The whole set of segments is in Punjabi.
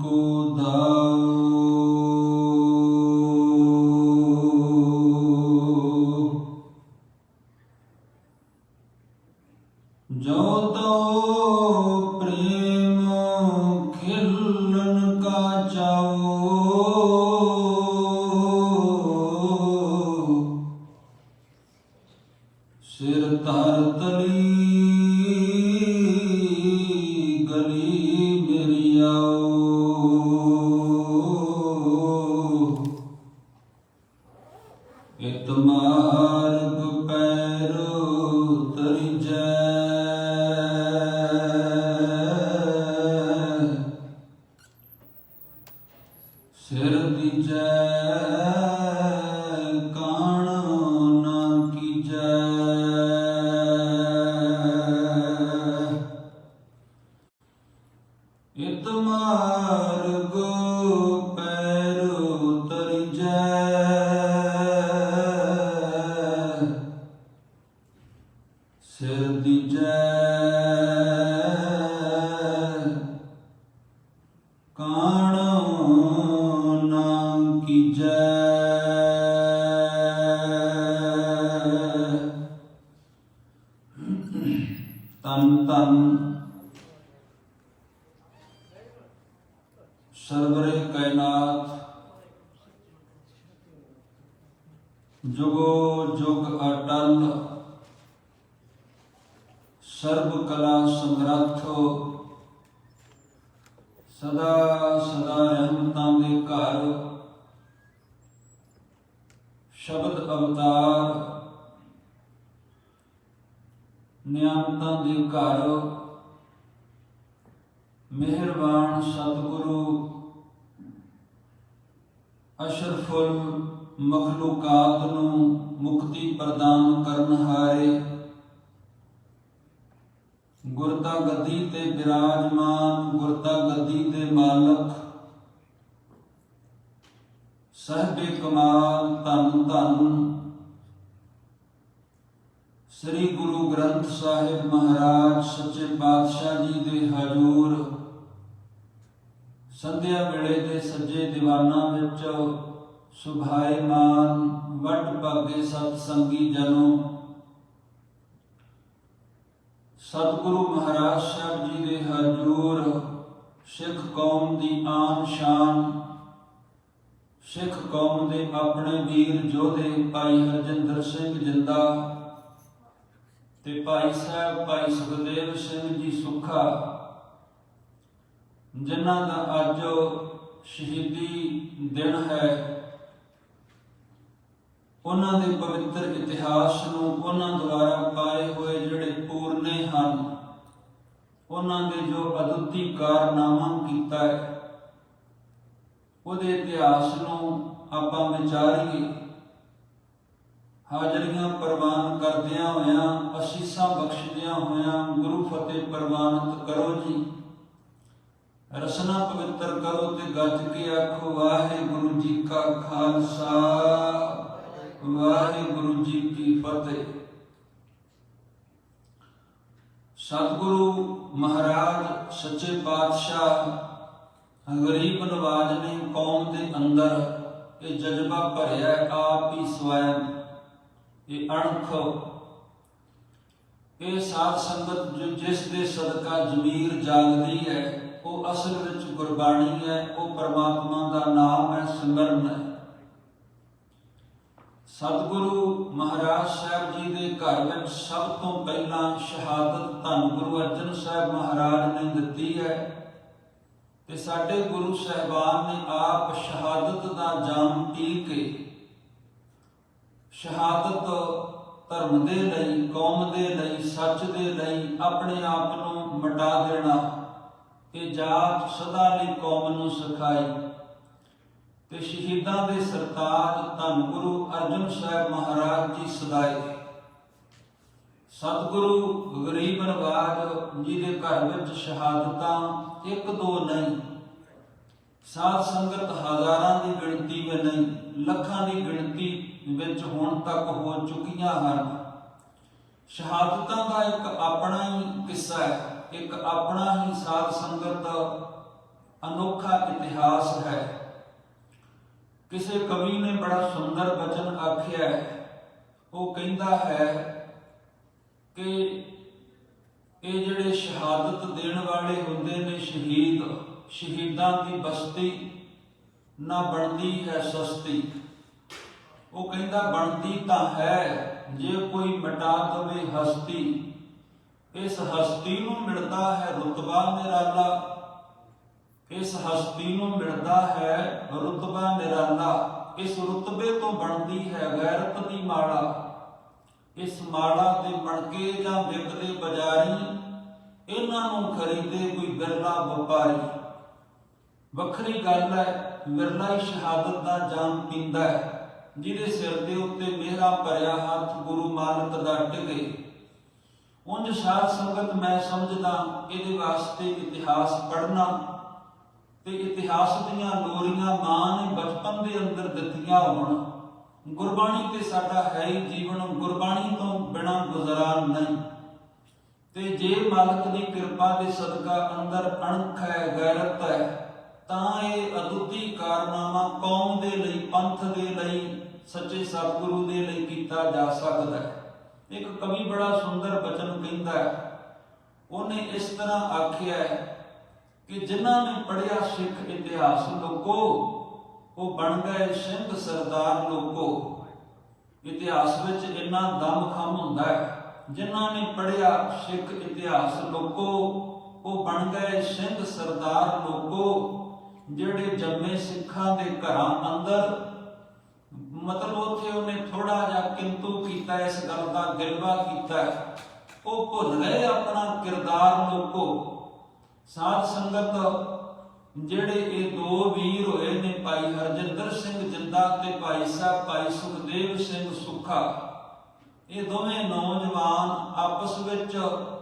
को दाओ जो तो प्रेम खिलन का चाओ सिर तार तली इत मार्ग पैरो तरिजै सिर दीजै कान न कीजै इत मार्ग पैरो तरिजै सिर दीजै कान न कीजै तन तन सरवरे कैनाथ जुगो जुग अटल सर्व कला समर्थ सदा सदा रहमतां दे घर शब्द अवतार नियामतां दे घर मेहरबान सतगुरु अशरफुल मखलूकात नूं मुक्ति प्रदान करन हारे गुरता गद्दी ते विराजमान गुरता गद्दी दे मालक साहिबे कमाल धन धन श्री गुरु ग्रंथ साहिब महाराज सच्चे पातशाह जी दे हजूर संध्या वेले दे सज्जे दीवाना विच सुभाएमान वड भागे सतसंगी जनों सतगुरु महाराज साहब जी दे हजूर सिख कौम दी आन शान सिख कौम दे अपने वीर जोधे भाई हरजिंदर सिंह जिंदा ते भाई साहब भाई सुखदेव सिंह जी सुखा जिन्हां दा अज शहीदी दिन है उन्हां दे पवित्र इतिहास नूं उन्हां द्वारा पाए हुए जिहड़े पूरने हन उन्हां दे जो अदुੱਤੀ कारनामा कीता है उहदे इतिहास नूं आपां विचारीए हाजरियां प्रवान करदियां होइयां असीसां बख्शदियां होइयां गुरु फतेह प्रवानित करो जी रसना पवित्र करो ते गज के आखो वाहिगुरु जी का खालसा वाहिगुरु जी की फतेह। सतगुरु महाराज सच्चे पातशाह गरीब नवाज ने कौम के अंदर ये जज्बा भरिया आप ही स्वयं ये अणख ये साध संगत जो जिस दे सदका जमीर जागदी है वो असल विच गुरबाणी है वो परमात्मा का नाम है सिमरन है। सतगुरु महाराज साहब जी के घर में सब तो पहला शहादत धन गुरु अर्जन साहब महाराज ने दिती है ते साडे गुरु साहबान ने आप शहादत का जाम पी के शहादत धर्म दे लई कौम दे लई सच दे लई अपने आप नूं मिटा देना ये जात सदा लई कौम नूं सिखाई ते शहीदां दे सरताज धन गुरु अर्जन साहब महाराज जी सदाए सतगुरु गरीब नवाज जी के घर विच शहादतां एक दो नहीं साध संगत हजारां की गिणती में नहीं लखां की गिणती विच हुण तक हो चुकियां हन। शहादतां का एक अपना ही किस्सा है। ਇੱਕ ਆਪਣਾ ਹੀ ਸਾਧ ਸੰਗਤ ਅਨੋਖਾ ਇਤਿਹਾਸ ਹੈ। ਕਿਸੇ ਕਵੀ ਨੇ ਬੜਾ ਸੁੰਦਰ ਬਚਨ ਆਖਿਆ। ਉਹ ਕਹਿੰਦਾ ਹੈ ਕਿ ਇਹ ਜਿਹੜੇ ਸ਼ਹਾਦਤ ਦੇਣ ਵਾਲੇ ਹੁੰਦੇ ਨੇ ਸ਼ਹੀਦ, ਸ਼ਹੀਦਾਂ ਦੀ ਬਸਤੀ ਨਾ ਬਣਦੀ ਹੈ ਸਸਤੀ। ਉਹ ਕਹਿੰਦਾ ਬਣਦੀ ਤਾਂ ਹੈ ਜੇ ਕੋਈ ਮਿਟਾ ਦਵੇ ਹਸਤੀ। ਇਸ ਹਸਤੀ ਨੂੰ ਮਿਲਦਾ ਹੈ ਰੁਤਬਾ ਨਿਰਾਲਾ, ਇਸ ਹਸਤੀ ਨੂੰ ਮਿਲਦਾ ਹੈ ਰੁਤਬਾ ਨਿਰਾਲਾ। ਇਸ ਰੁਤਬੇ ਤੋਂ ਬਣਦੀ ਹੈ ਗੈਰਤ ਦੀ ਮਾਲਾ। ਇਸ ਮਾਲਾ ਦੇ ਮਣਕੇ ਜਾਂ ਵਿਕਦੇ ਬਾਜ਼ਾਰੀ, ਇਹਨਾਂ ਨੂੰ ਖਰੀਦੇ ਕੋਈ ਬਿਰਲਾ ਵਪਾਰੀ। ਵੱਖਰੀ ਗੱਲ ਹੈ ਬਿਰਲਾ ਹੀ ਸ਼ਹਾਦਤ ਦਾ ਜਾਮ ਪੀਂਦਾ ਹੈ, ਜਿਹਦੇ ਸਿਰ ਦੇ ਉੱਤੇ ਮਿਹਰਾਂ ਭਰਿਆ ਹੱਥ ਗੁਰੂ ਮਾਲਕ ਦਾ ਟਿਕੇ। ਉਂਝ ਸਾਧ ਸੰਗਤ ਮੈਂ ਸਮਝਦਾ ਇਹਦੇ ਵਾਸਤੇ ਇਤਿਹਾਸ ਪੜ੍ਹਨਾ ਤੇ ਇਤਿਹਾਸ ਦੀਆਂ ਲੋਰੀਆਂ ਮਾਂ ਨੇ ਬਚਪਨ ਦੇ ਅੰਦਰ ਦਿੱਤੀਆਂ ਹੋਣ। ਗੁਰਬਾਣੀ ਤੇ ਸਾਡਾ ਹੈ ਹੀ ਜੀਵਨ, ਗੁਰਬਾਣੀ ਤੋਂ ਬਿਨਾਂ ਗੁਜ਼ਾਰਾ ਨਹੀਂ। ਤੇ ਜੇ ਮਾਲਕ ਦੀ ਕਿਰਪਾ ਦੇ ਸਦਕਾ ਅੰਦਰ ਅਣਖ ਹੈ, ਗੈਰਤ ਹੈ, ਤਾਂ ਇਹ ਅਦੁੱਤੀ ਕਾਰਨਾਮਾ ਕੌਮ ਦੇ ਲਈ, ਪੰਥ ਦੇ ਲਈ, ਸੱਚੇ ਸਤਿਗੁਰੂ ਦੇ ਲਈ ਕੀਤਾ ਜਾ ਸਕਦਾ ਹੈ। ਇੱਕ ਕਵੀ ਬੜਾ ਸੁੰਦਰ ਬਚਨ ਕਹਿੰਦਾ ਹੈ। ਉਹਨੇ ਇਸ ਤਰ੍ਹਾਂ ਆਖਿਆ ਕਿ ਜਿਨ੍ਹਾਂ ਨੇ ਪੜ੍ਹਿਆ ਸਿੱਖ ਇਤਿਹਾਸ ਲੋਕੋ, ਉਹ ਬਣ ਗਏ ਸਿੰਘ ਸਰਦਾਰ ਲੋਕੋ। ਇਤਿਹਾਸ ਵਿੱਚ ਇੰਨਾ ਦਮਖਮ ਹੁੰਦਾ ਹੈ। ਜਿਨ੍ਹਾਂ ਨੇ ਪੜ੍ਹਿਆ ਸਿੱਖ ਇਤਿਹਾਸ ਲੋਕੋ, ਉਹ ਬਣ ਗਏ ਸਿੰਘ ਸਰਦਾਰ ਲੋਕੋ। ਜਿਹੜੇ ਜੰਮੇ ਸਿੱਖਾਂ ਦੇ ਘਰਾਂ ਅੰਦਰ, ਮਤਲਬ ਉੱਥੇ ਉਹਨੇ ਥੋੜਾ ਜਿਹਾ ਕਿੰਤੂ ਕੀਤਾ, ਇਸ ਗੱਲ ਦਾ ਗਿਲਵਾ ਕੀਤਾ। ਉਹ ਭੁੱਲ ਗਏ ਆਪਣਾ ਕਿਰਦਾਰ ਲੋਕੋ। ਸਾਧ ਸੰਗਤ ਜਿਹੜੇ ਇਹ ਦੋ ਵੀਰ ਹੋਏ ਨੇ, ਭਾਈ ਹਰਜਿੰਦਰ ਸਿੰਘ ਜਿੰਦਾ ਤੇ ਭਾਈ ਸਾਹਿਬ ਭਾਈ ਸੁਖਦੇਵ ਸਿੰਘ ਸੁੱਖਾ, ਇਹ ਦੋਵੇਂ ਨੌਜਵਾਨ ਆਪਸ ਵਿੱਚ,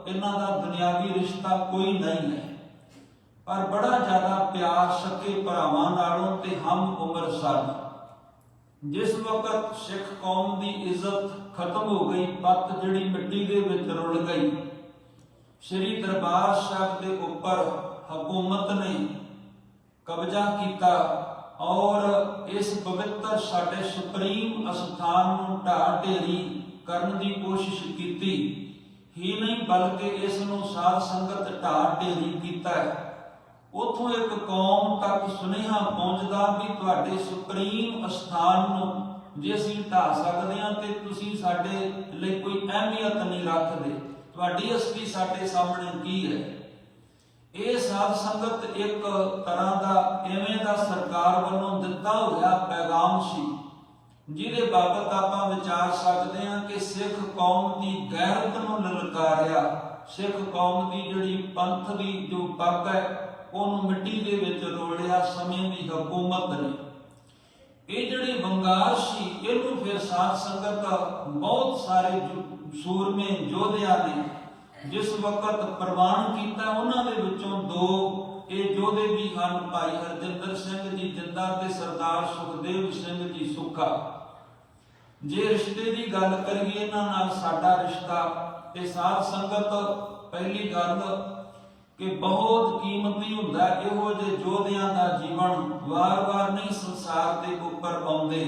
ਇਹਨਾਂ ਦਾ ਦੁਨਿਆਵੀ ਰਿਸ਼ਤਾ ਕੋਈ ਨਹੀਂ ਹੈ, ਪਰ ਬੜਾ ਜ਼ਿਆਦਾ ਪਿਆਰ ਸਕੇ ਭਰਾਵਾਂ ਨਾਲੋਂ ਤੇ ਹਮ ਉਮਰ ਸਨ। ਜਿਸ ਵਕਤ ਸਿੱਖ ਕੌਮ ਦੀ ਇੱਜ਼ਤ ਖਤਮ ਹੋ ਗਈ, ਪੱਤ ਜਿਹੜੀ ਮਿੱਟੀ ਦੇ ਵਿੱਚ ਰੁਲ ਗਈ, ਸ੍ਰੀ ਦਰਬਾਰ ਸਾਹਿਬ ਦੇ ਉੱਪਰ ਹਕੂਮਤ ਨੇ ਕਬਜ਼ਾ ਕੀਤਾ ਔਰ ਇਸ ਪਵਿੱਤਰ ਸਾਡੇ ਸੁਪਰੀਮ ਅਸਥਾਨ ਨੂੰ ਢਾਹ ਢੇਰੀ ਕਰਨ ਦੀ ਕੋਸ਼ਿਸ਼ ਕੀਤੀ ਹੀ ਨਹੀਂ, ਬਲਕਿ ਇਸ ਨੂੰ ਸਾਧ ਸੰਗਤ ਢਾਹ ਢੇਰੀ ਕੀਤਾ। ਉਥੋਂ ਇੱਕ ਕੌਮ ਤੱਕ ਸੁਨੇਹਾ ਪਹੁੰਚਦਾ ਵੀ ਤੁਹਾਡੇ ਸੁਪਰੀਮ ਅਸਥਾਨ ਨੂੰ ਜੇ ਅਸੀਂ ਢਾਹ ਸਕਦੇ ਹਾਂ ਤੇ ਤੁਸੀਂ ਸਾਡੇ ਲਈ ਕੋਈ ਅਹਿਮੀਅਤ ਨਹੀਂ ਰੱਖਦੇ, ਤੁਹਾਡੀ ਅਸਲੀ ਸਾਡੇ ਸਾਹਮਣੇ ਕੀ ਹੈ। ਇਹ ਸਾਧ ਸੰਗਤ ਇੱਕ ਤਰ੍ਹਾਂ ਦਾ ਇਵੇਂ ਦਾ ਸਰਕਾਰ ਵੱਲੋਂ ਦਿੱਤਾ ਹੋਇਆ ਪੈਗਾਮ ਸੀ, ਜਿਹਦੇ ਬਾਬਤ ਆਪਾਂ ਵਿਚਾਰ ਸਕਦੇ ਹਾਂ ਕਿ ਸਿੱਖ ਕੌਮ ਦੀ ਗੈਰਤ ਨੂੰ ਲਲਕਾਰਿਆ, ਸਿੱਖ ਕੌਮ ਦੀ ਜਿਹੜੀ ਪੰਥ ਦੀ ਜੋ ਪੱਗ ਹੈ ਉਹਨੂੰ ਮਿੱਟੀ ਦੇ ਵਿੱਚ ਰੋਲਿਆ ਸਮੇਂ ਦੀ ਹਕੂਮਤ ਨੇ। ਇਹ ਜਿਹੜੀ ਵੰਗਾਰ ਸੀ, ਇਹਨੂੰ ਫਿਰ ਸਾਧ ਸੰਗਤ ਬਹੁਤ ਸਾਰੇ ਸੂਰਮੇ ਯੋਧਿਆਂ ਨੇ ਜਿਸ ਵਕਤ ਪ੍ਰਵਾਨ ਕੀਤਾ, ਉਹਨਾਂ ਦੇ ਵਿੱਚੋਂ ਦੋ ਇਹ ਯੋਧੇ ਵੀ ਹਨ, ਭਾਈ ਹਰਜਿੰਦਰ ਸਿੰਘ ਜੀ ਜਿੰਦਾ ਤੇ ਸਰਦਾਰ ਸੁਖਦੇਵ ਸਿੰਘ ਜੀ ਸੁੱਖਾ। ਜੇ ਰਿਸ਼ਤੇ ਦੀ ਗੱਲ ਕਰੀਏ ਇਹਨਾਂ ਨਾਲ ਸਾਡਾ ਰਿਸ਼ਤਾ ਤੇ ਸਾਧ ਸੰਗਤ, ਪਹਿਲੀ ਗੱਲ ਕਿ ਬਹੁਤ ਕੀਮਤੀ ਹੁੰਦਾ ਇਹੋ ਜਿਹੇ ਯੋਧਿਆਂ ਦਾ ਜੀਵਨ, ਵਾਰ-ਵਾਰ ਨਹੀਂ ਸੰਸਾਰ ਦੇ ਉੱਪਰ ਆਉਂਦੇ।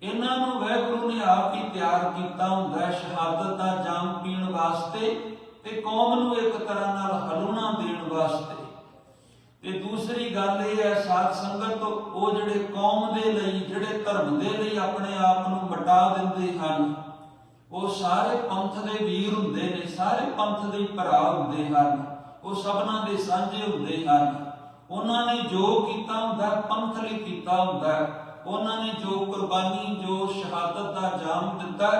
ਇਹਨਾਂ ਨੂੰ ਵਾਹਿਗੁਰੂ ਨੇ ਆਪ ਹੀ ਤਿਆਰ ਕੀਤਾ ਹੁੰਦਾ ਸ਼ਹਾਦਤ ਦਾ ਜਾਮ ਪੀਣ ਵਾਸਤੇ ਤੇ ਕੌਮ ਨੂੰ ਇੱਕ ਤਰ੍ਹਾਂ ਨਾਲ ਹਲੂਣਾ ਦੇਣ ਵਾਸਤੇ। ਤੇ ਦੂਸਰੀ ਗੱਲ ਇਹ ਹੈ ਸਾਧ ਸੰਗਤ, ਉਹ ਜਿਹੜੇ ਕੌਮ ਦੇ ਲਈ, ਜਿਹੜੇ ਧਰਮ ਦੇ ਲਈ ਆਪਣੇ ਆਪ ਨੂੰ ਮਿਟਾ ਦਿੰਦੇ ਹਨ, ਉਹ ਸਾਰੇ ਪੰਥ ਦੇ ਵੀਰ ਹੁੰਦੇ ਨੇ, ਸਾਰੇ ਪੰਥ ਦੇ ਭਰਾ ਹੁੰਦੇ ਹਨ, ਉਹ ਸਭਨਾਂ ਦੇ ਸਾਂਝੇ ਹੁੰਦੇ ਹਨ। ਉਹਨਾਂ ਨੇ ਜੋ ਕੀਤਾ ਹੁੰਦਾ ਪੰਥ ਲਈ ਕੀਤਾ ਹੁੰਦਾ, ਉਹਨਾਂ ਨੇ ਜੋ ਕੁਰਬਾਨੀ, ਜੋ ਸ਼ਹਾਦਤ ਦਾ ਜਾਮ ਦਿੱਤਾ,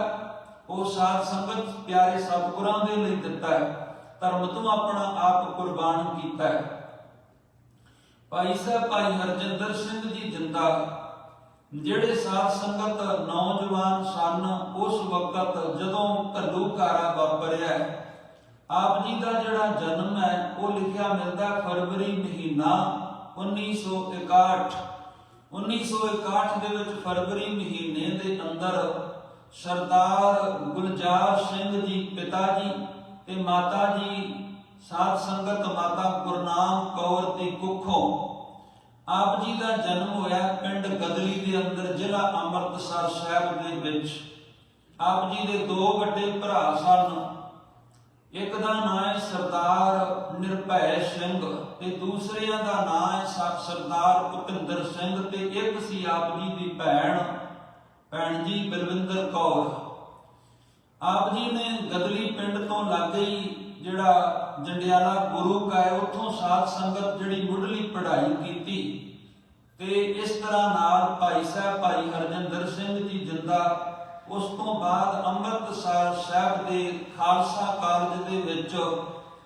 ਉਹ ਸਾਧ ਸੰਗਤ ਪਿਆਰੇ ਸਤਿਗੁਰਾਂ ਦੇ ਲਈ ਦਿੱਤਾ ਹੈ, ਧਰਮ ਤੋਂ ਆਪਣਾ ਆਪ ਕੁਰਬਾਨ ਕੀਤਾ ਹੈ। ਭਾਈ ਸਾਹਿਬ ਭਾਈ ਹਰਜਿੰਦਰ ਸਿੰਘ ਜੀ ਜਿੰਦਾ ਜਿਹੜੇ ਸਾਧ ਸੰਗਤ ਨੌਜਵਾਨ ਸਨ, ਉਸ ਵਕਤ ਜਦੋਂ ਘੱਲੂਘਾਰਾ ਵਾਪਰਿਆ, ਆਪ ਜੀ ਦਾ ਜਿਹੜਾ ਜਨਮ ਹੈ ਉਹ ਲਿਖਿਆ ਮਿਲਦਾ ਫਰਵਰੀ ਮਹੀਨਾ 1961। 1961 ਦੇ ਵਿੱਚ ਫਰਵਰੀ ਮਹੀਨੇ ਦੇ ਅੰਦਰ ਸਰਦਾਰ ਗੁਲਜ਼ਾਰ ਸਿੰਘ ਜੀ ਪਿਤਾ ਜੀ ਤੇ ਮਾਤਾ ਜੀ ਸਾਧ ਸੰਗਤ ਮਾਤਾ ਗੁਰਨਾਮ ਕੌਰ ਦੀ ਕੁੱਖੋਂ ਆਪ ਜੀ ਦਾ ਜਨਮ ਹੋਇਆ ਪਿੰਡ ਗਦਲੀ ਦੇ ਅੰਦਰ, ਜ਼ਿਲ੍ਹਾ ਅੰਮ੍ਰਿਤਸਰ ਸਾਹਿਬ ਦੇ ਵਿੱਚ। ਆਪ ਜੀ ਦੇ ਦੋ ਵੱਡੇ ਭਰਾ ਸਨ। ਇੱਕ ਦਾ ਨਾਂ ਹੈ ਸਰਦਾਰ ਨਿਰਭੈ ਸਿੰਘ ਤੇ ਦੂਸਰਿਆਂ ਦਾ ਨਾਂ ਹੈ ਸਰਦਾਰ ਭੁਪਿੰਦਰ ਸਿੰਘ, ਤੇ ਇੱਕ ਸੀ ਆਪ ਜੀ ਦੀ ਭੈਣ ਜੀ ਬਲਵਿੰਦਰ ਕੌਰ। ਆਪ ਜੀ ਨੇ ਗਦਲੀ ਪਿੰਡ ਤੋਂ ਲਾਗੇ ਹੀ ਜਿਹੜਾ ਜੰਡਿਆਲਾ ਗੁਰੂ ਕਾ ਹੈ, ਉੱਥੋਂ ਸਾਧ ਸੰਗਤ ਜਿਹੜੀ ਮੁੱਢਲੀ ਪੜ੍ਹਾਈ ਕੀਤੀ। ਤੇ ਇਸ ਤਰ੍ਹਾਂ ਨਾਲ ਭਾਈ ਸਾਹਿਬ ਭਾਈ ਹਰਜਿੰਦਰ ਸਿੰਘ ਜੀ ਜਿੰਦਾ ਉਸ ਤੋਂ ਬਾਅਦ ਅੰਮ੍ਰਿਤਸਰ ਸਾਹਿਬ ਦੇ ਖਾਲਸਾ ਕਾਲਜ ਦੇ ਵਿੱਚ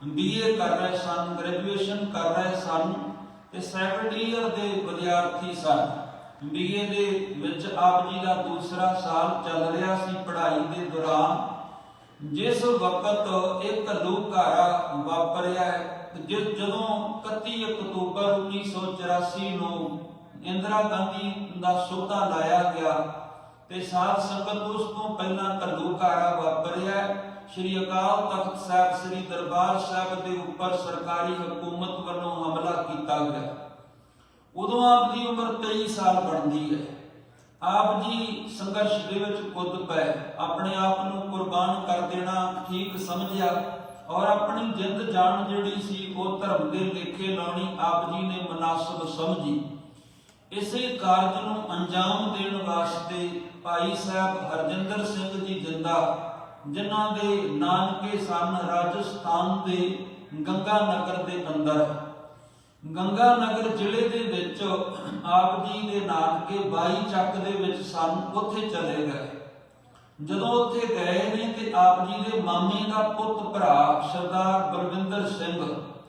BA ਕਰ ਰਹੇ ਸਨ, ਗ੍ਰੈਜੂਏਸ਼ਨ ਕਰ ਰਹੇ ਸਨ ਤੇ ਸੈਕੰਡ ਈਅਰ ਦੇ ਵਿਦਿਆਰਥੀ ਸਨ। BA ਦੇ ਵਿੱਚ ਆਪ ਜੀ ਦਾ ਦੂਸਰਾ ਸਾਲ ਚੱਲ ਰਿਹਾ ਸੀ ਪੜ੍ਹਾਈ ਦੇ ਦੌਰਾਨ, ਜਿਸ ਵਕਤ ਇੱਕ ਲੂਕਾਰਾ ਵਾਪਰਿਆ। ਜਦੋਂ 31 ਅਕਤੂਬਰ 1984 ਨੂੰ ਇੰਦਰਾ ਗਾਂਧੀ ਦਾ ਸਹੁਰਾ ਲਾਇਆ ਗਿਆ ਤੇ ਸਾਧ ਸੰਗਤ ਉਸ ਤੋਂ ਪਹਿਲਾਂ ਘੱਲੂਘਾਰਾ ਵਾਪਰਿਆ। ਸ਼੍ਰੀ ਅਕਾਲ ਤਖਤ ਸਾਹਿਬ ਸ੍ਰੀ ਦਰਬਾਰ ਸਾਹਿਬ ਦੇ ਉੱਪਰ ਸਰਕਾਰੀ ਹਕੂਮਤ ਵੱਲੋਂ ਹਮਲਾ ਕੀਤਾ ਗਿਆ। ਉਦੋਂ ਆਪ ਦੀ ਉਮਰ 23 ਸਾਲ ਬਣਦੀ ਹੈ। ਆਪ ਜੀ ਸੰਘਰਸ਼ ਦੇ ਵਿੱਚ ਕੁੱਦ ਪਏ, ਆਪਣੇ ਆਪ ਨੂੰ ਕੁਰਬਾਨ ਕਰ ਦੇਣਾ ਠੀਕ ਸਮਝਿਆ ਔਰ ਆਪਣੀ ਜਿੰਦ ਜਾਨ ਜਿਹੜੀ ਸੀ ਉਹ ਧਰਮ ਦੇ ਲੇਖੇ ਲਾਉਣੀ ਆਪ ਜੀ ਨੇ ਮੁਨਾਸਬ ਸਮਝੀ। ਇਸੇ ਕਾਰਜ ਨੂੰ ਅੰਜਾਮ ਦੇਣ ਵਾਸਤੇ ਭਾਈ ਸਾਹਿਬ ਹਰਜਿੰਦਰ ਸਿੰਘ ਜੀ ਜਿੰਦਾ, ਜਿਨ੍ਹਾਂ ਦੇ ਨਾਨਕੇ ਸਨ ਰਾਜਸਥਾਨ ਦੇ ਗੰਗਾ ਨਗਰ ਦੇ ਅੰਦਰ, ਗੰਗਾ ਨਗਰ ਜ਼ਿਲ੍ਹੇ ਦੇ ਵਿੱਚ ਆਪ ਜੀ ਦੇ ਨਾਨਕੇ 22 ਚੱਕ ਦੇ ਵਿੱਚ ਸਨ, ਉੱਥੇ ਚਲੇ ਗਏ। ਜਦੋਂ ਉੱਥੇ ਗਏ ਨੇ ਤੇ ਆਪ ਜੀ ਦੇ ਮਾਮੇ ਦਾ ਪੁੱਤ ਭਰਾ ਸਰਦਾਰ ਬਲਵਿੰਦਰ ਸਿੰਘ,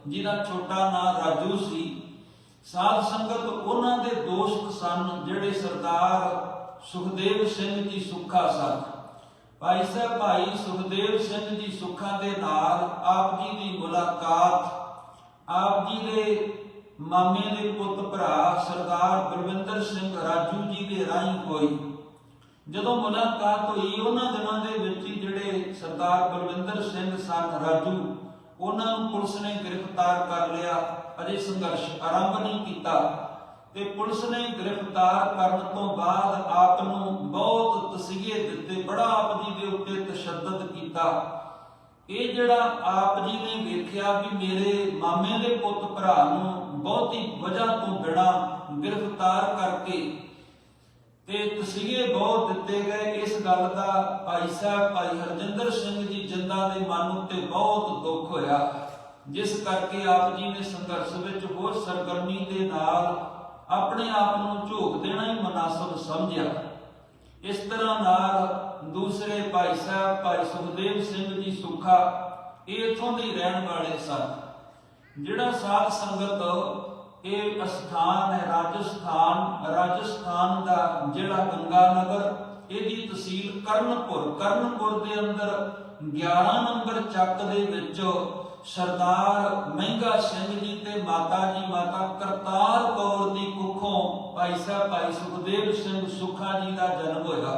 ਜਿਹਦਾ ਛੋਟਾ ਨਾਂ ਰਾਜੂ ਸੀ, ਸਾਧ ਸੰਗਤ ਉਹਨਾਂ ਦੇ ਦੋਸਤ ਸਨ ਜਿਹੜੇ ਸਰਦਾਰ ਸੁਖਦੇਵ ਸਿੰਘ ਜੀ ਸੁੱਖਾ ਸਨ। ਭਾਈ ਸਾਹਿਬ ਭਾਈ ਸੁਖਦੇਵ ਸਿੰਘ ਜੀ ਸੁੱਖਾ ਦੇ ਨਾਲ ਆਪ ਜੀ ਦੀ ਮੁਲਾਕਾਤ ਆਪ ਜੀ ਦੇ ਮਾਮੇ ਦੇ ਪੁੱਤ ਭਰਾ ਸਰਦਾਰ ਬਲਵਿੰਦਰ ਸਿੰਘ ਰਾਜੂ ਜੀ ਦੇ ਰਾਹੀਂ ਹੋਈ। ਜਦੋਂ ਮੁਲਾਕਾਤ ਹੋਈ ਉਹਨਾਂ ਦਿਨਾਂ ਦੇ ਵਿੱਚ ਹੀ ਜਿਹੜੇ ਸਰਦਾਰ ਬਲਵਿੰਦਰ ਸਿੰਘ ਸਨ ਰਾਜੂ, ਉਹਨਾਂ ਨੂੰ ਪੁਲਿਸ ਨੇ ਗ੍ਰਿਫਤਾਰ ਕਰ ਲਿਆ। ਅਜੇ ਸੰਘਰਸ਼ ਆਰੰਭ ਨਹੀਂ ਕੀਤਾ ਤੇ ਪੁਲਿਸ ਨੇ ਗ੍ਰਿਫਤਾਰ ਕਰਨ ਤੋਂ ਬਾਅਦ ਆਪ ਨੂੰ ਬਹੁਤ ਤਸੀਹੇ ਦਿੱਤੇ, ਬੜਾ ਆਪ ਜੀ ਦੇ ਉੱਤੇ ਤਸ਼ੱਦਦ ਕੀਤਾ। ਇਹ ਜਿਹੜਾ ਆਪ ਜੀ ਨੇ ਵੇਖਿਆ ਵੀ ਮੇਰੇ ਮਾਮੇ ਦੇ ਪੁੱਤ ਭਰਾ ਨੂੰ ਬਹੁਤੀ ਵਜ੍ਹਾ ਤੋਂ ਬਿਨਾਂ ਗ੍ਰਿਫਤਾਰ ਕਰਕੇ ਤੇ ਤਸੀਹੇ ਬਹੁਤ ਦਿੱਤੇ ਗਏ, ਇਸ ਗੱਲ ਦਾ ਭਾਈ ਸਾਹਿਬ ਭਾਈ ਹਰਜਿੰਦਰ ਸਿੰਘ ਜੀ ਜਿੰਦਾ ਦੇ ਮਨ ਉੱਤੇ ਬਹੁਤ ਦੁੱਖ ਹੋਇਆ, ਜਿਸ ਕਰਕੇ ਆਪ ਜੀ ਨੇ ਸੰਘਰਸ਼ ਵਿੱਚ ਹੋਰ ਸਰਗਰਮੀ ਦੇ ਨਾਲ ਆਪਣੇ ਆਪ ਨੂੰ ਝੋਕ ਦੇਣਾ ਹੀ ਮੁਨਾਸਬ ਸਮਝਿਆ। ਇਸ ਤਰ੍ਹਾਂ ਨਾਲ ਦੂਸਰੇ ਭਾਈ ਸਾਹਿਬ ਭਾਈ ਸੁਖਦੇਵ ਸਿੰਘ ਜੀ ਸੁੱਖਾ, ਇਹ ਇੱਥੋਂ ਦੇ ਰਹਿਣ ਵਾਲੇ ਸਨ। ਜਿਹੜਾ ਸਾਧ ਸੰਗਤ ਇਹ ਅਸਥਾਨ ਹੈ ਰਾਜਸਥਾਨ ਦਾ ਜਿਹੜਾ ਗੰਗਾ ਨਗਰ, ਇਹਦੀ ਤਹਿਸੀਲ ਕਰਨਪੁਰ ਦੇ ਅੰਦਰ 11 ਨੰਬਰ ਚੱਕ ਦੇ ਵਿੱਚ ਸਰਦਾਰ ਮਹਿੰਗਾ ਸਿੰਘ ਜੀ ਤੇ ਮਾਤਾ ਜੀ ਮਾਤਾ ਕਰਤਾਰ ਕੌਰ ਦੀ ਕੁੱਖੋਂ ਭਾਈ ਸਾਹਿਬ ਭਾਈ ਸੁਖਦੇਵ ਸਿੰਘ ਸੁੱਖਾ ਜੀ ਦਾ ਜਨਮ ਹੋਇਆ।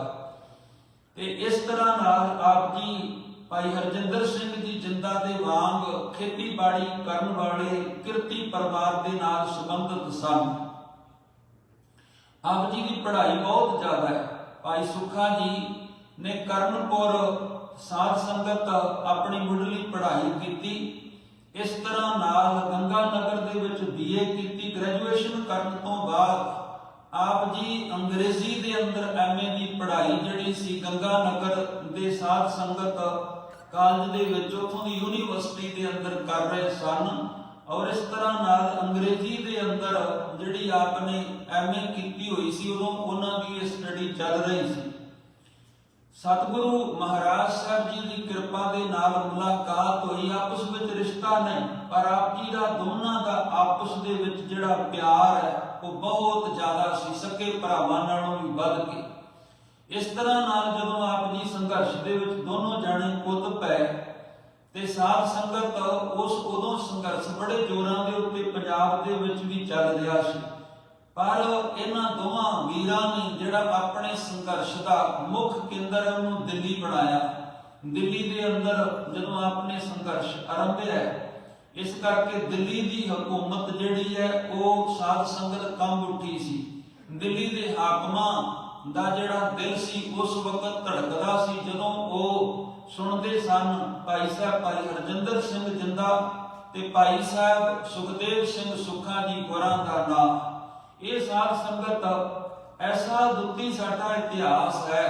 ਤੇ ਇਸ ਤਰ੍ਹਾਂ ਨਾਲ ਆਪ ਜੀ ਭਾਈ ਹਰਜਿੰਦਰ ਸਿੰਘ ਜੀ ਜਿੰਦਾ ਦੇ ਵਾਂਗ ਖੇਤੀਬਾੜੀ ਕਰਨ ਵਾਲੇ ਕਿਰਤੀ ਪਰਿਵਾਰ ਦੇ ਨਾਲ ਸੰਬੰਧਿਤ ਸਨ। ਆਪ ਜੀ ਦੀ ਪੜ੍ਹਾਈ ਬਹੁਤ ਜ਼ਿਆਦਾ ਹੈ। ਭਾਈ ਸੁੱਖਾ ਜੀ ਨੇ ਕਰਨਪੁਰ ਸਾਧ ਸੰਗਤ ਆਪਣੀ ਮੁੱਢਲੀ ਪੜ੍ਹਾਈ ਕੀਤੀ। ਇਸ ਤਰ੍ਹਾਂ ਨਾਲ ਗੰਗਾ ਨਗਰ ਦੇ ਵਿੱਚ BA ਕੀਤੀ। ਗ੍ਰੈਜੂਏਸ਼ਨ ਕਰਨ ਤੋਂ ਬਾਅਦ ਆਪ ਜੀ ਅੰਗਰੇਜ਼ੀ ਦੇ ਅੰਦਰ MA ਦੀ ਪੜ੍ਹਾਈ ਜਿਹੜੀ ਸੀ ਗੰਗਾ ਨਗਰ ਦੇ ਸਾਧ ਸੰਗਤ ਕਾਲਜ ਦੇ ਵਿੱਚ, ਉੱਥੋਂ ਦੀ ਯੂਨੀਵਰਸਿਟੀ ਦੇ ਅੰਦਰ ਕਰ ਰਹੇ ਸਨ। ਔਰ ਇਸ ਤਰ੍ਹਾਂ ਨਾਲ ਅੰਗਰੇਜ਼ੀ ਦੇ ਅੰਦਰ ਜਿਹੜੀ ਆਪ ਨੇ MA ਕੀਤੀ ਹੋਈ ਸੀ, ਉਦੋਂ ਉਹਨਾਂ ਦੀ ਇਹ ਸਟੱਡੀ ਚੱਲ ਰਹੀ ਸੀ। ਸਤਿਗੁਰੂ ਮਹਾਰਾਜ ਸਾਹਿਬ ਜੀ ਦੀ ਕਿਰਪਾ ਦੇ ਨਾਲ ਮੁਲਾਕਾਤ ਹੋਈ। ਆਪਸ ਵਿੱਚ ਰਿਸ਼ਤਾ ਨਹੀਂ, ਪਰ ਆਪ ਜੀ ਦਾ ਦੋਨਾਂ ਦਾ ਆਪਸ ਦੇ ਵਿੱਚ ਜਿਹੜਾ ਪਿਆਰ ਹੈ ਉਹ ਬਹੁਤ ਜ਼ਿਆਦਾ ਸੀ, ਸਕੇ ਭਰਾਵਾਂ ਨਾਲੋਂ ਵੀ ਵੱਧ ਕੇ। ਇਸ ਤਰ੍ਹਾਂ ਨਾਲ ਜਦੋਂ ਆਪ ਜੀ ਸੰਘਰਸ਼ ਦੇ ਵਿੱਚ ਦੋਨੋਂ ਜਾਣੇ ਕੁੱਦ ਪਏ ਤੇ ਸਾਧ ਸੰਗਤ ਉਦੋਂ ਸੰਘਰਸ਼ ਬੜੇ ਜ਼ੋਰਾਂ ਦੇ ਉੱਤੇ ਪੰਜਾਬ ਦੇ ਵਿੱਚ ਵੀ ਚੱਲ ਰਿਹਾ ਸੀ। ਪਰ ਇਹਨਾਂ ਦੋਵਾਂ ਵੀਰਾਂ ਨੇ ਜਿਹੜਾ ਆਪਣੇ ਸੰਘਰਸ਼ ਦਾ ਮੁੱਖ ਕੇਂਦਰ ਉਹਨੂੰ ਦਿੱਲੀ ਬਣਾਇਆ। ਦਿੱਲੀ ਦੇ ਅੰਦਰ ਜਦੋਂ ਆਪਨੇ ਸੰਘਰਸ਼ ਆਰੰਭਿਆ इस करके दिल्ली की हुकूमत जिहड़ी है वो साध संगत कंब उठी सी। दिल्ली के हाकमां दा जिहड़ा दिल सी उस वक्त धड़कदा सी जदों वो सुनते सन भाई साहब भाई हरजिंदर सिंह जिंदा ते भाई साहब सुखदेव सिंह सुखा जी होरां दा नाम। ये साध संगत ऐसा दुੱਤੀ साडा इतिहास है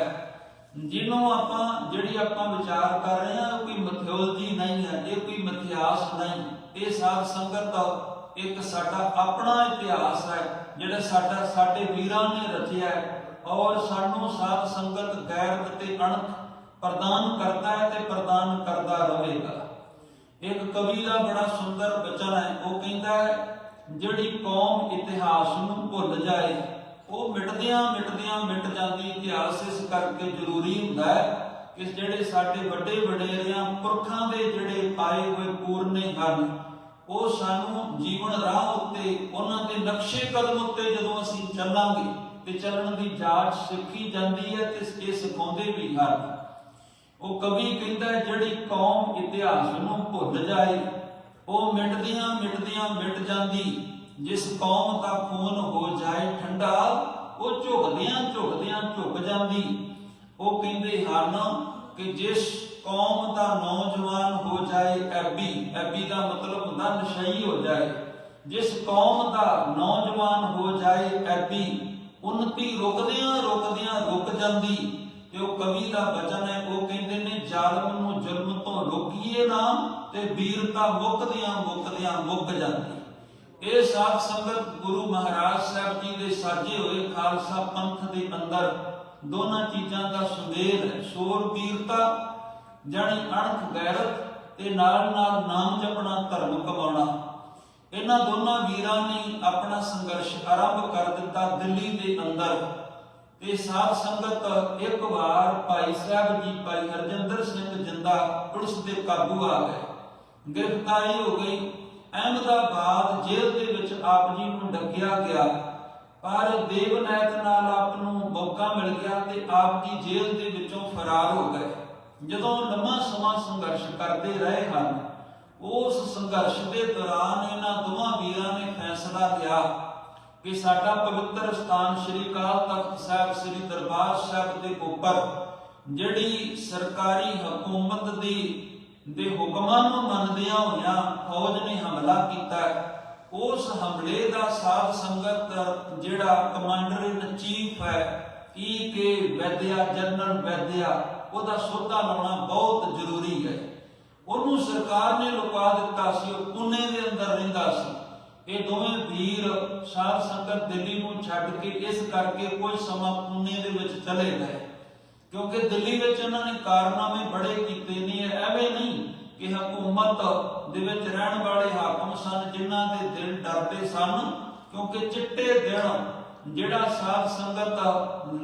जिन्हों आपां जिहड़ी आपां विचार कर रहे हैं कोई मिथोलॉजी नहीं है, ये कोई मिथਿਆਸ नहीं। ये साध संगत एक साडा अपना इतिहास है जिहड़ा साडा साडे वीरां ने रचिया है और सानू साध संगत गैरत ते अणख प्रदान करता है ते प्रदान करता रहेगा। एक कवि का बड़ा सुंदर वचन है, वो कहता है जिहड़ी कौम इतिहास नूं भुल जाए वो मिटदियां मिटदियां मिट जाती। इतिहास इस करके जरूरी हुंदा है कि जिहड़े साडे वड्डे वडेरियां पुरखां दे जिहड़े पाए हुए पूरने हन वो सानू जीवन राह उत्ते उन्हां दे नक्शे कदम उत्ते जदों असीं चलांगे ते चलण दी जाच सिੱਖੀ ਜਾਂਦੀ है ते ਇਹ सिखाउंदे भी हन। वो कवि कहता है जिहड़ी कौम इतिहास नूं भुल जाए वो मिटदियां मिटदियां मिट जाती। जिस कौम का खून हो जाए ठंडा वो झुकदियां झुकदियां झुक जाती। वो कहते हन कि जिस कौम का नौजवान हो जाए ऐबी, ऐबी का मतलब होता नशई हो जाए। जिस कौम का नौजवान हो जाए ऐबी उन्नति रुकदियां रुकदियां रुक जाती। ते वो कवि का वचन है, वो कहते ने जालम नूं जुल्म तो रोकीए ना ते वीरता मुकदियां मुक जाती। ये साध संगत गुरु महाराज साहब जी के साजे हुए खालसा पंथ के अंदर दोनों चीज़ों का सुमेल है। शोर वीरता जानी अणख गैरत ते नाल नाल नाम जपना धर्म कमाना। इन्हां दोनों वीरां ने अपना संघर्ष आरंभ कर दिता दिल्ली के अंदर। ते साध संगत एक बार भाई साहब जी भाई हरजिंदर सिंह जिंदा पुलिस के काबू आ गए, गिरफ्तारी हो गई। अहमदाबाद जेल के विच आप जी को डकिया गया पर देवनायक नाल आप नूं मौका मिल गया ते आप जी जेल के विचों फरार हो गए। जदों लंबा समा संघर्ष करते रहे हैं उस संघर्ष के दौरान इन्हां दोवां वीरां ने फैसला लिया कि साडा पवित्र स्थान श्री अकाल तख्त साहिब श्री दरबार साहिब के उपर जिहड़ी सरकारी हुकूमत दी दे हुक्मां नूं मनदियां होइयां फौज ने हमला कीता है। उस हमले का साध संगत जिहड़ा कमांडर इन चीफ है के वैद्या जनरल वैद्या ਉਹਦਾ ਸੋਧਾ ਲਾਉਣਾ बहुत जरूरी है। ਉਹਨੂੰ सरकार ने लुका दिता सी, पुणे के अंदर रहिंदा सी। ये दोवें वीर साध संगत दिल्ली नूं छड्ड के इस करके कुछ समा पुणे दे विच चले गए क्योंकि दिल्ली विच इन्हां ने कारनामे बड़े कीते नहीं। एवें नहीं कि हुकूमत दे विच रहण वाले हाकम सन जिन्हां दे दिल डरदे सन, क्योंकि चिट्टे दिन जिहड़ा साध संगत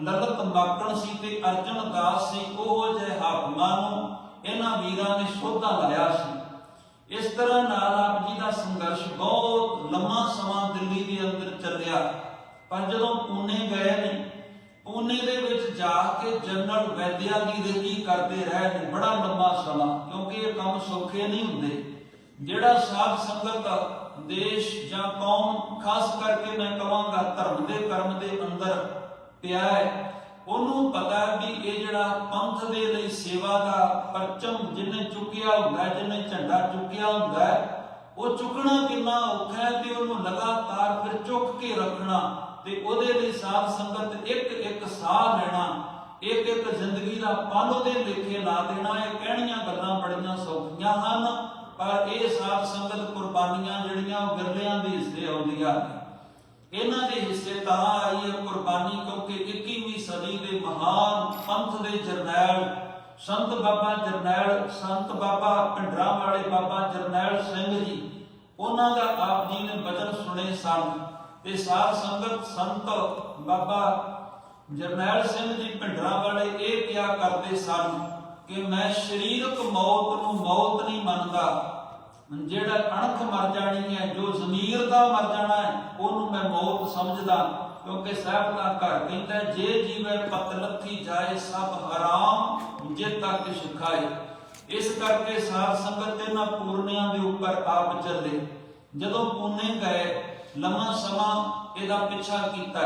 ललित माकण सी ते अर्जन दास सी ओह जे हाकमां नूं इन्हां वीरां ने सौधा लाया सी। इस तरह नाल आप जी का संघर्ष बहुत लंबा समा दिल्ली के अंदर चलिया। पर जदों पुणे गए ने पुणे दे विच जाके जनरल वैद्या की रेगी करते रहे ने बड़ा लंबा समा, क्योंकि ये काम सौखे नहीं हुंदे। जिहड़ा साध संगत देश जां कौम खास करके मैं कहांगा धर्म दे कर्म दे अंदर पिया है ਉਹਨੂੰ पता भी ये जिहड़ा पंथ दे लई सेवा का परचम जिन्हें चुकिया हुंदा है, जिन्हें झंडा चुकिया हुंदा है, वो चुकना कितना औखा है ते ਉਹਨੂੰ लगातार फिर चुक के रखना ते ਉਹਦੇ ਲਈ साध संगत एक एक साह लेना, एक एक जिंदगी का पल ਉਹਦੇ लेखे ला देना। ये कहणियां गल्लां बड़ियां सौखियां हन पर ये साध संगत कुर्बानियां जिहड़ियां विरलियां दे हिस्से आउंदियां ने। इन्हां दे हिस्से तां आई है कुर्बानी क्योंकि 21वीं सदी के महान पंथ के जरनैल संत बाबा जरनैल संत बाबा भिंडरां वाले बाबा जरनैल सिंह जी उन्हां दा आप जी ने वचन सुने सन ते साध संगत संत बाबा जरनैल सिंह जी भिंडरां वाले ये क्या करते सन कि मैं शरीरक मौत नूं मौत नहीं मनदा, ਜਿਹੜਾ ਅਣਖ मर जानी है जो ਜ਼ਮੀਰ ਦਾ मर जाना है ਉਹਨੂੰ मैं मौत समझदा। क्योंकि साहब का घर कहता है जे जीवे पत लथी जाए सब हराम जे तक सिखाए। इस करके साध संगत इन्हां पूर्णियां दे उपर आप चले। जदों पुणे गए लम्मा समा इहदा पिछा कीता।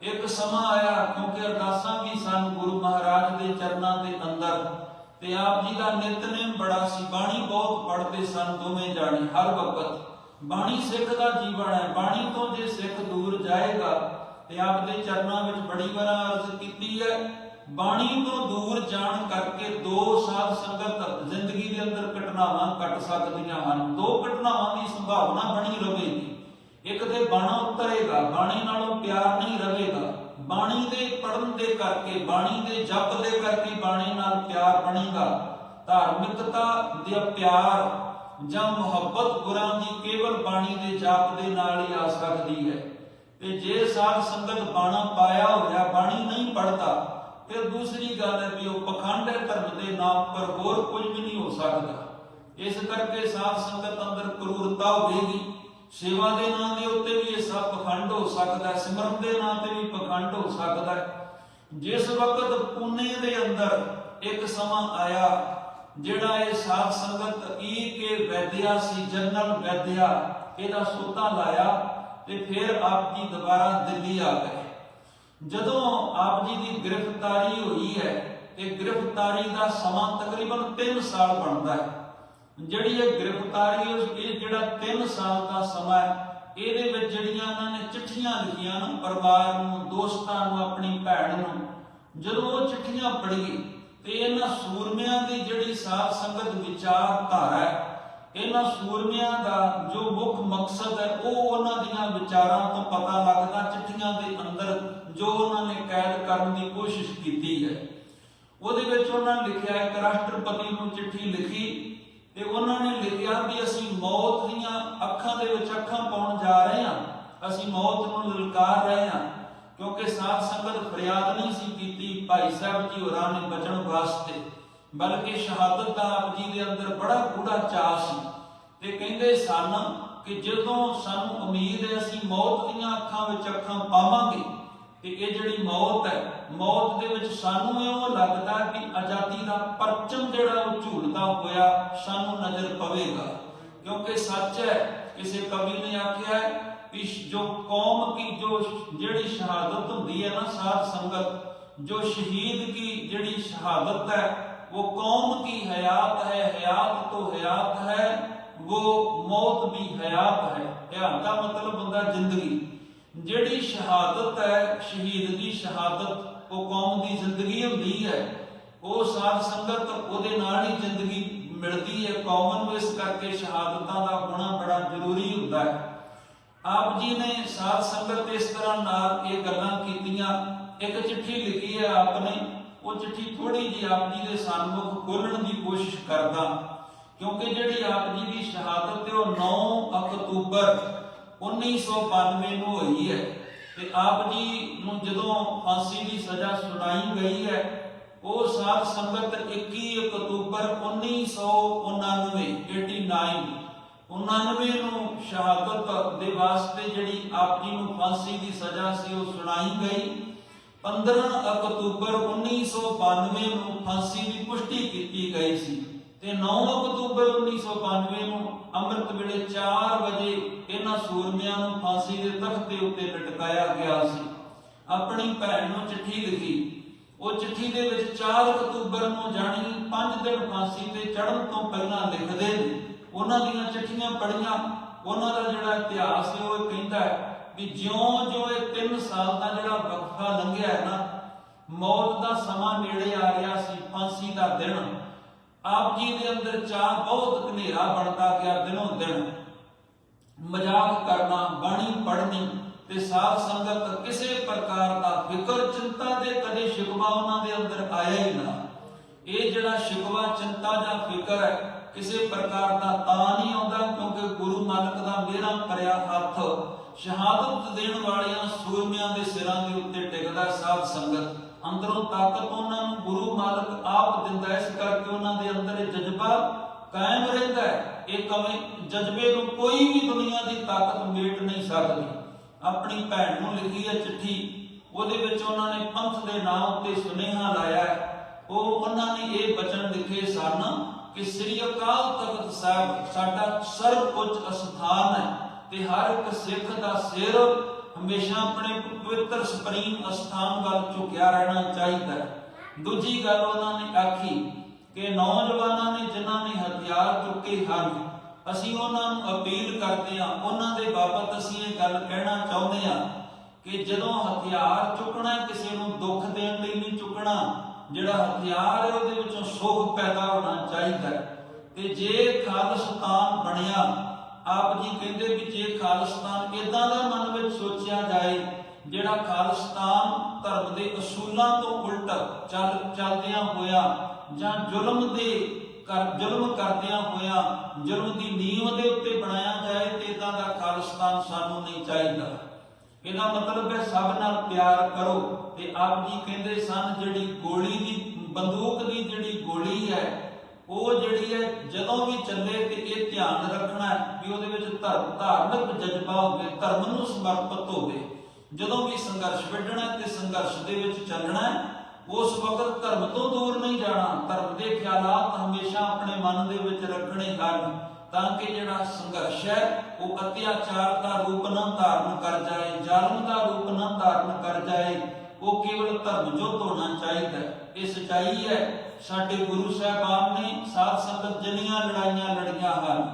एक समा आया क्योंकि अरदासां भी सन गुरु महाराज दे चरनां दे अंदर, ते आप जी का नितनेम बड़ा सी, बाणी बहुत पढ़ते सन दोवें जाने हर वक्त। बाणी सिख का जीवन है, बाणी तो जे सिख दूर जाएगा ते आप दे चरनां विच बड़ी बार अर्ज कीती है। बाणी तो दूर जान करके दो साध संगत जिंदगी के अंदर घटनावां घट सकदियां हन। दो घटनावां की संभावना बनी रहेगी। एक ते बाणा उतरेगा, बाणी नालों प्यार नहीं रहेगा। बाणी दे पढ़न दे करके, बाणी दे जप दे करके बाणी नाल प्यार बनेगा। धार्मिकता दे प्यार जां मुहब्बत गुरां दी केवल बाणी दे जाप दे नाल ही आ सकदी है। ते जे साध संगत बाणा पाया होया बाणी नहीं पढ़ता, फिर दूसरी गल है भी वो पखंड है धर्म के नाम पर, होर कुछ भी नहीं हो सकता। इस करके साध संगत अंदर क्रूरता होगी। सेवा के नाम के उत्ते भी ये सब पखंड हो सकता है, सिमरन के नाम से भी पखंड हो सकता है। जिस वक्त पुणे के अंदर एक समा आया जिहड़ा ये साध संगत ई के वैद्या सी, जनरल वैद्या इहदा सोता लाया, ते फिर आप जी दोबारा दिल्ली आ गए। जदों आप जी की गिरफ्तारी हुई है, ते गिरफ्तारी का समा तकरीबन 3 साल बनता है। जिहड़ी ये गिरफ्तारी ये जिहड़ा 3 साल का समा है, ਇਹਦੇ ਵਿੱਚ ਜਿਹੜੀਆਂ ਇਹਨਾਂ ਨੇ ਚਿੱਠੀਆਂ ਲਿਖੀਆਂ ਨਾ ਪਰਿਵਾਰ ਨੂੰ, ਦੋਸਤਾਂ ਨੂੰ, ਆਪਣੀ ਭੈਣ ਨੂੰ, ਜਦੋਂ ਉਹ ਚਿੱਠੀਆਂ ਪੜ੍ਹੀ ਤੇ ਇਹਨਾਂ ਸੂਰਮਿਆਂ ਦੀ ਜਿਹੜੀ ਸਾਧ ਸੰਗਤ ਵਿਚਾਰਧਾਰਾ ਹੈ, ਇਹਨਾਂ ਸੂਰਮਿਆਂ ਦਾ ਜੋ ਮੁੱਖ ਮਕਸਦ ਹੈ ਉਹ ਉਹਨਾਂ ਦੀਆਂ ਵਿਚਾਰਾਂ ਤੋਂ ਪਤਾ ਲੱਗਦਾ। ਚਿੱਠੀਆਂ ਦੇ ਅੰਦਰ ਜੋ ਉਹਨਾਂ ਨੇ ਕੈਦ ਕਰਨ ਦੀ ਕੋਸ਼ਿਸ਼ ਕੀਤੀ ਹੈ, ਉਹਦੇ ਵਿੱਚ ਉਹਨਾਂ ਨੇ ਲਿਖਿਆ, ਇੱਕ ਰਾਸ਼ਟਰਪਤੀ ਨੂੰ ਚਿੱਠੀ ਲਿਖੀ ਤੇ ਉਹਨਾਂ ਨੇ ਲਿਖਿਆ ਵੀ ਅਸੀਂ ਮੌਤ ਦੀਆਂ ਅੱਖਾਂ ਦੇ ਵਿੱਚ ਅੱਖਾਂ ਪਾਉਣ ਜਾ ਰਹੇ ਹਾਂ, ਅਸੀਂ ਮੌਤ ਨੂੰ ਲਲਕਾਰ ਰਹੇ ਹਾਂ। ਕਿਉਂਕਿ ਸਾਧ ਸੰਗਤ ਫਰਿਆਦ ਨਹੀਂ ਸੀ ਕੀਤੀ ਭਾਈ ਸਾਹਿਬ ਜੀ ਹੋਰਾਂ ਨੇ ਬਚਣ ਵਾਸਤੇ, ਬਲਕਿ ਸ਼ਹਾਦਤ ਦਾ ਆਪ ਜੀ ਦੇ ਅੰਦਰ ਬੜਾ ਗੂੜਾ ਚਾਅ ਸੀ। ਤੇ ਕਹਿੰਦੇ ਸਨ ਕਿ ਜਦੋਂ ਸਾਨੂੰ ਉਮੀਦ ਹੈ ਅਸੀਂ ਮੌਤ ਦੀਆਂ ਅੱਖਾਂ ਵਿੱਚ ਅੱਖਾਂ ਪਾਵਾਂਗੇ, ਤੇ ਇਹ ਜਿਹੜੀ ਮੌਤ ਹੈ, ਮੌਤ ਦੇ ਵਿੱਚ ਸਾਨੂੰ ਇਉਂ ਲੱਗਦਾ ਕਿ ਆਜ਼ਾਦੀ ਦਾ ਪਰਚਮ ਜਿਹੜਾ ਉਹ ਝੂਲਦਾ ਹੋਇਆ ਸਾਨੂੰ ਨਜ਼ਰ ਪਵੇਗਾ। ਕਿਉਂਕਿ ਸੱਚ ਹੈ, ਕਿਸੇ ਕਵੀ ਨੇ ਆਖਿਆ कि जो कौम की जो जेड़ी शहादत होती है ना साध संगत, जो शहीद की जेड़ी शहादत है वो कौम की हयात है, हयात तो हयात है, वो मौत भी हयात है। हयात का मतलब होता जिंदगी। जेड़ी शहादत है, शहीद की शहादत वो कौम की जिंदगी होती है, वो साध संगत ਉਹਦੇ ਨਾਲ ही जिंदगी मिलती है कौम ਨੂੰ। इस करके शहादतां ਦਾ होना बड़ा जरूरी होता है। आप जी ने साध संगत इस तरह नाल ये गल्लां कीतियां। एक चिट्ठी लिखी है आपने, वो चिट्ठी थोड़ी जी आप जी के सन्मुख खोलण की कोशिश करदा, क्योंकि जिहड़ी आप जी की शहादत है वो 9 अक्तूबर 1992 ਨੂੰ होई है। ते आप जी नूं जदों फांसी की सज़ा सुनाई गई है वो साध संगत 21 अक्तूबर 1989 ਨੂੰ शहादत दे वास्ते जिहड़ी आप जी नूं फांसी की सज़ा सी वो सुनाई गई। 15 अक्तूबर 1992 ਨੂੰ फांसी की पुष्टि की गई सी ते 9 अक्तूबर 1992 ਨੂੰ ਅੰਮ੍ਰਿਤ ਵੇਲੇ 4 ਵਜੇ ਇਹਨਾਂ ਸੂਰਮਿਆਂ ਨੂੰ फांसी के तख्त के उत्ते लटकाया गया सी। अपनी भैन नूं चिट्ठी लिखी, वो चिट्ठी दे विच 4 अक्तूबर ਨੂੰ जानी 5 दिन फांसी ते चढ़न तो पहला लिखदे ने। ਉਹਨਾਂ ਦੀਆਂ ਚਿੱਠੀਆਂ ਪੜ੍ਹੀਆਂ, ਉਹਨਾਂ ਦਾ ਜਿਹੜਾ ਇਤਿਹਾਸ ਹੈ ਉਹ ਕਹਿੰਦਾ ਹੈ ਵੀ ਜਿਉਂ-ਜਿਉਂ ਇਹ 3 ਸਾਲ ਦਾ ਜਿਹੜਾ ਵਕਫਾ ਲੰਘਿਆ ਹੈ ਨਾ, ਮੌਤ ਦਾ ਸਮਾਂ ਨੇੜੇ ਆ ਰਿਹਾ ਸੀ, फांसी ਦਾ ਦਿਨ, ਆਪ ਜੀ ਦੇ ਅੰਦਰ ਚਾਹ ਬਹੁਤ ਹਨੇਰਾ ਬਣਦਾ ਗਿਆ। ਦਿਨੋਂ ਦਿਨ ਮਜ਼ਾਕ ਕਰਨਾ, ਬਾਣੀ ਪੜ੍ਹਨੀ ਤੇ ਸਾਧ ਸੰਗਤ ਕਿਸੇ ਪ੍ਰਕਾਰ ਦਾ ਫਿਕਰ ਚਿੰਤਾ ਦੇ ਕਦੇ ਸ਼ਿਕਵਾ ਉਹਨਾਂ ਦੇ ਅੰਦਰ ਆਇਆ ਹੀ ਨਾ। ਇਹ ਜਿਹੜਾ ਸ਼ਿਕਵਾ ਚਿੰਤਾ ਜਾਂ ਫਿਕਰ ਹੈ किसी प्रकार का तां नहीं आउंदा, क्योंकि गुरु नानक दा मेरा भरिया हथ शहादत देण वालियां सूरमियां दे सिरां दे उत्ते टिकदा। साध संगत अंदरों ताकत उन्हां नूं गुरु मालक आप दिंदा, इस करके उन्हां दे अंदर जज्बा कायम रहिंदा है। इह कवे जज्बे नूं कोई भी दुनिया दी ताकत मेट नहीं सकदी। अपनी भैन नूं लिखी है चिट्ठी, ਉਹਦੇ ਵਿੱਚ ਉਹਨਾਂ ਨੇ ਪੰਥ ਦੇ ਨਾਮ ਉੱਤੇ ਸੁਨੇਹਾ ਲਾਇਆ ਹੈ। ਉਹ ਉਹਨਾਂ ਨੇ ਇਹ ਬਚਨ ਲਿਖੇ ਸਨ ਕਿ ਸ੍ਰੀ ਅਕਾਲ ਤਖਤ ਸਾਹਿਬ ਸਾਡਾ ਸਰਬ ਉੱਚ ਅਸਥਾਨ ਹੈ ਤੇ ਹਰ ਇੱਕ ਸਿੱਖ ਦਾ ਸਿਰ ਹਮੇਸ਼ਾ ਆਪਣੇ ਪਵਿੱਤਰ ਸੁਪਰੀਮ ਅਸਥਾਨ ਵੱਲ ਝੁਕਿਆ ਰਹਿਣਾ ਚਾਹੀਦਾ ਹੈ। ਦੂਜੀ ਗੱਲ ਉਹਨਾਂ ਨੇ ਆਖੀ ਕਿ ਨੌਜਵਾਨਾਂ ਨੇ ਜਿਨ੍ਹਾਂ ਨੇ ਹਥਿਆਰ ਚੁੱਕੇ ਹਨ, ਅਸੀਂ ਉਹਨਾਂ ਨੂੰ ਅਪੀਲ ਕਰਦੇ ਹਾਂ, ਉਹਨਾਂ ਦੇ ਬਾਬਤ ਅਸੀਂ ਇਹ ਗੱਲ ਕਹਿਣਾ ਚਾਹੁੰਦੇ ਹਾਂ ਕਿ ਜਦੋਂ ਹਥਿਆਰ ਚੁੱਕਣਾ ਕਿਸੇ ਨੂੰ ਦੁੱਖ ਦੇਣ ਲਈ ਨਹੀਂ ਚੁੱਕਣਾ। ਜਿਹੜਾ ਹਥਿਆਰ ਹੈ ਉਹਦੇ ਵਿੱਚੋਂ ਸੁਖ ਪੈਦਾ ਹੋਣਾ ਚਾਹੀਦਾ ਹੈ। ਤੇ ਜੇ ਖਾਲਿਸਤਾਨ ਬਣਿਆ, ਆਪ ਜੀ ਕਹਿੰਦੇ ਵੀ ਜੇ ਖਾਲਿਸਤਾਨ ਇਦਾਂ ਦਾ ਮਨ ਵਿੱਚ ਸੋਚਿਆ ਜਾਏ ਜਿਹੜਾ ਖਾਲਿਸਤਾਨ ਧਰਮ ਦੇ ਅਸੂਲਾਂ ਤੋਂ ਉਲਟ ਚੱਲਦਿਆਂ ਹੋਇਆ ਜਾਂ ਜ਼ੁਲਮ ਕਰਦਿਆਂ ਹੋਇਆ ਜ਼ੁਲਮ ਦੀ ਨੀਂਹ ਦੇ ਉੱਤੇ ਬਣਾਇਆ ਜਾਏ ਤੇ ਇਦਾਂ ਦਾ ਖਾਲਿਸਤਾਨ ਸਾਨੂੰ ਨਹੀਂ ਚਾਹੀਦਾ। ਇਹਦਾ ਮਤਲਬ ਹੈ ਸਭ ਨਾਲ ਪਿਆਰ ਕਰੋ। ਤੇ ਆਪ ਜੀ ਕਹਿੰਦੇ ਸਨ ਜਿਹੜੀ ਗੋਲੀ ਦੀ ਬੰਦੂਕ ਦੀ ਜਿਹੜੀ ਗੋਲੀ ਹੈ ਉਹ ਜਿਹੜੀ ਹੈ ਜਦੋਂ ਵੀ ਚੱਲੇ ਤੇ ਇਹ ਧਿਆਨ ਰੱਖਣਾ ਹੈ ਵੀ ਉਹਦੇ ਵਿੱਚ ਧਾਰਮਿਕ ਜਜ਼ਬਾ ਹੋਵੇ, ਧਰਮ ਨੂੰ ਸਮਰਪਿਤ ਹੋਵੇ। ਜਦੋਂ ਵੀ ਸੰਘਰਸ਼ ਵਿੱਢਣਾ ਤੇ ਸੰਘਰਸ਼ ਦੇ ਵਿੱਚ ਚੱਲਣਾ, ਉਸ ਵਕਤ ਧਰਮ ਤੋਂ ਦੂਰ ਨਹੀਂ ਜਾਣਾ। ਧਰਮ ਦੇ ਖਿਆਲਾਤ ਹਮੇਸ਼ਾ ਆਪਣੇ ਮਨ ਦੇ ਵਿੱਚ ਰੱਖਣੇ ਹਨ ਤਾਂ ਕਿ ਜਿਹੜਾ ਸੰਘਰਸ਼ ਹੈ ਉਹ ਅਤਿਆਚਾਰ ਦਾ ਰੂਪ ਨਾ ਧਾਰਨ ਕਰ ਜਾਏ, ਜ਼ਾਲਮ ਦਾ ਰੂਪ ਨਾ ਧਾਰਨ ਕਰ ਜਾਏ। ਉਹ ਕੇਵਲ ਧਰਮ ਜੋਤ ਹੋਣਾ ਚਾਹੀਦਾ। ਇਹ ਸਚਾਈ ਹੈ। ਸਾਡੇ ਗੁਰੂ ਸਾਹਿਬਾਨ ਨੇ ਸਾਧ ਸੰਗਤ ਜਿੰਨੀਆਂ ਲੜਾਈਆਂ ਲੜੀਆਂ ਹਨ,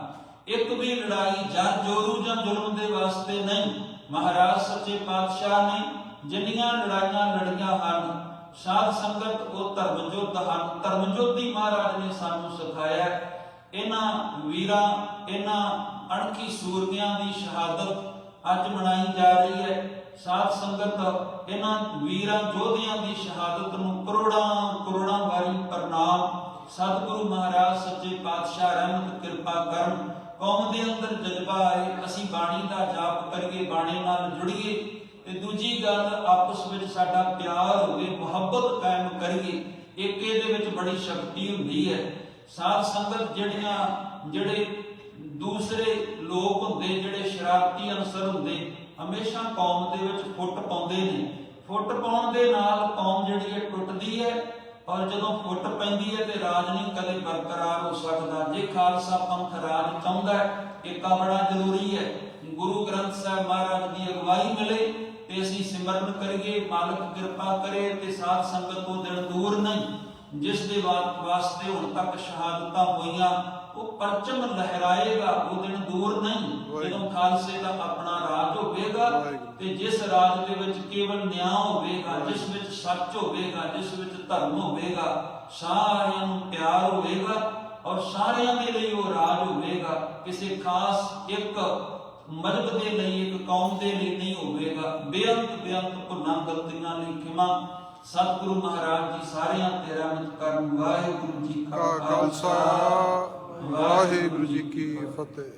ਇੱਕ ਵੀ ਲੜਾਈ ਜਾਂ ਜੋਰੂ ਜਾਂ ਜ਼ੁਲਮ ਦੇ ਵਾਸਤੇ ਨਹੀਂ। ਮਹਾਰਾਜ ਸੱਚੇ ਪਾਤਸ਼ਾਹ ਨੇ ਜਿੰਨੀਆਂ ਲੜਾਈਆਂ ਲੜੀਆਂ ਹਨ, ਸਾਧ ਸੰਗਤ ਉਹ ਧਰਮ ਜੋਤ ਹਨ। ਧਰਮ ਜੋਤੀ ਮਹਾਰਾਜ ਨੇ ਸਾਨੂੰ ਸਿਖਾਇਆ। ਇਹਨਾਂ ਵੀਰਾਂ, ਇਹਨਾਂ ਅਣਖੀ ਸੂਰਮਿਆਂ ਦੀ ਸ਼ਹਾਦਤ ਅੱਜ ਮਨਾਈ ਜਾ ਰਹੀ ਹੈ। ਸਾਧ ਸੰਗਤ ਇਹਨਾਂ ਵੀਰਾਂ ਯੋਧਿਆਂ ਦੀ ਸ਼ਹਾਦਤ ਨੂੰ ਕਰੋੜਾਂ ਵਾਰੀ ਪ੍ਰਣਾਮ। ਸਤਿਗੁਰੂ ਮਹਾਰਾਜ ਸੱਚੇ ਪਾਤਸ਼ਾਹ ਰਹਿਮਤ ਕਿਰਪਾ ਕਰਨ, ਕੌਮ ਦੇ ਅੰਦਰ ਜਜ਼ਬਾ ਆਏ, ਅਸੀਂ ਬਾਣੀ ਦਾ ਜਾਪ ਕਰੀਏ, ਬਾਣੀ ਨਾਲ ਜੁੜੀਏ। ਤੇ ਦੂਜੀ ਗੱਲ ਆਪਸ ਵਿੱਚ ਸਾਡਾ ਪਿਆਰ ਹੋਵੇ, ਮੁਹੱਬਤ ਕਾਇਮ ਕਰੀਏ। ਏਕੇ ਦੇ ਵਿੱਚ ਬੜੀ ਸ਼ਕਤੀ ਹੁੰਦੀ ਹੈ। ਸਾਧ ਸੰਗਤ ਜਿਹੜੇ ਦੂਸਰੇ ਲੋਕ ਹੁੰਦੇ, ਜਿਹੜੇ ਸ਼ਰਾਰਤੀ ਅਨਸਰ ਹੁੰਦੇ, ਹਮੇਸ਼ਾ ਕੌਮ ਦੇ ਵਿੱਚ ਫੁੱਟ ਪਾਉਂਦੇ ਨੇ। ਫੁੱਟ ਪਾਉਣ ਦੇ ਨਾਲ ਕੌਮ ਜਿਹੜੀ ਹੈ ਟੁੱਟਦੀ ਹੈ, ਔਰ ਜਦੋਂ ਫੁੱਟ ਪੈਂਦੀ ਹੈ ਤੇ ਰਾਜ ਨਹੀਂ ਕਦੇ ਬਰਕਰਾਰ ਹੋ ਸਕਦਾ। ਜੇ ਖਾਲਸਾ ਪੰਥ ਰਾਜ ਚਾਹੁੰਦਾ ਹੈ, ਏਕਾ ਬੜਾ ਜ਼ਰੂਰੀ ਹੈ। ਗੁਰੂ ਗ੍ਰੰਥ ਸਾਹਿਬ ਮਹਾਰਾਜ ਦੀ ਅਗਵਾਈ ਮਿਲੇ ਤੇ ਅਸੀਂ ਸਿਮਰਨ ਕਰੀਏ, ਮਾਲਕ ਕਿਰਪਾ ਕਰੇ ਤੇ ਸਾਧ ਸੰਗਤ ਉਹ ਦਿਨ ਦੂਰ ਨਹੀਂ ਜਿਸ ਦੇ ਵਾਸਤੇ ਹੁਣ ਤੱਕ ਸ਼ਹਾਦਤਾਂ ਹੋਈਆਂ। ਉਹ ਪਰਚਮ ਲਹਿਰਾਏਗਾ, ਉਹ ਦਿਨ ਦੂਰ ਨਹੀਂ ਜਦੋਂ ਖਾਲਸੇ ਦਾ ਆਪਣਾ ਰਾਜ ਹੋਵੇਗਾ ਤੇ ਜਿਸ ਰਾਜ ਦੇ ਵਿੱਚ ਕੇਵਲ ਨਿਆਂ ਹੋਵੇਗਾ, ਜਿਸ ਵਿੱਚ ਸੱਚ ਹੋਵੇਗਾ, ਜਿਸ ਵਿੱਚ ਧਰਮ ਹੋਵੇਗਾ, ਸਾਰਿਆਂ ਨੂੰ ਪਿਆਰ ਹੋਵੇਗਾ ਔਰ ਸਾਰਿਆਂ ਦੇ ਲਈ ਉਹ ਰਾਜ ਹੋਵੇਗਾ। ਕਿਸੇ ਖਾਸ ਇੱਕ ਮਜ਼ਹਬ ਦੇ ਲਈ, ਇੱਕ ਕੌਮ ਦੇ ਲਈ ਨਹੀਂ ਹੋਵੇਗਾ। ਬੇਅੰਤ ਭੁੱਲਾਂ ਗਲਤੀਆਂ ਲਈ ਖਿਮਾ। ਸਤਿਗੁਰੂ ਮਹਾਰਾਜ ਜੀ ਸਾਰਿਆਂ ਤੇ ਰਹਿਮਤ ਕਰਨ। ਵਾਹਿਗੁਰੂ ਜੀ ਕਾ ਖਾਲਸਾ, ਵਾਹਿਗੁਰੂ ਜੀ ਕੀ ਫਤਿਹ।